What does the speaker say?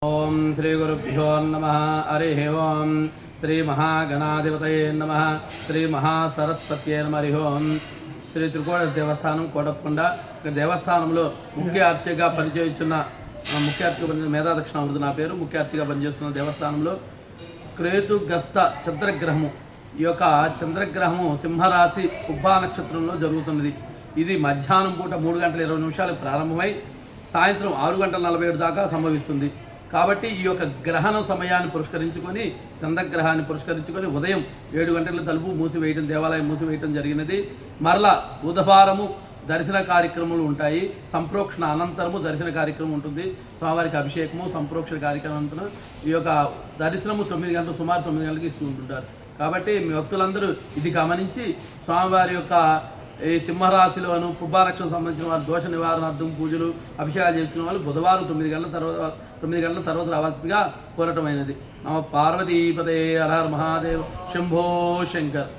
ओम श्री गुरुभ्यो नमः हरिः ओम श्री महागणाधिपतये नमः श्री महासरस्वत्यै नमः हरिः ओम శ్రీ త్రికోణ దేవస్థానం కోటప్పకొండ ఇక్కడ దేవస్థానంలో ముఖ్య అర్చకగా పనిచేస్తున్న మేధా దక్షిణామృతి నా పేరు. ముఖ్య అర్చకగా పనిచేస్తున్న దేవస్థానంలో క్రేతుగస్త చంద్రగ్రహము, ఈ యొక్క చంద్రగ్రహము సింహరాశి పుబ్బా నక్షత్రంలో జరుగుతున్నది. ఇది మధ్యాహ్నం పూట 3:20 ప్రారంభమై సాయంత్రం 6:47 దాకా సంభవిస్తుంది. కాబట్టి ఈ యొక్క గ్రహణ సమయాన్ని పురస్కరించుకొని, చంద్రగ్రహాన్ని పురస్కరించుకొని ఉదయం 7 గంటల తలుపు మూసివేయటం, దేవాలయం మూసివేయటం జరిగినది. మరలా బుధవారము దర్శన కార్యక్రమాలు ఉంటాయి. సంప్రోక్షణ అనంతరము దర్శన కార్యక్రమం ఉంటుంది. స్వామివారికి అభిషేకము, సంప్రోక్షణ కార్యక్రమం, ఈ యొక్క దర్శనము 9 గంటలు, సుమారు 9 గంటలకి ఇస్తూ ఉంటుంటారు. కాబట్టి మీ భక్తులందరూ ఇది గమనించి స్వామివారి యొక్క ఈ సింహరాశిలోను పుబ్బా నక్షత్రం సంబంధించిన వారు దోష నివారణార్థం పూజలు, అభిషేకాలు చేసుకున్న వాళ్ళు బుధవారం 9 గంటల తర్వాత రావాల్సిందిగా కోరటమైనది. నమ పార్వతీపతే హర హర మహాదేవ్ శంభో శంకర్.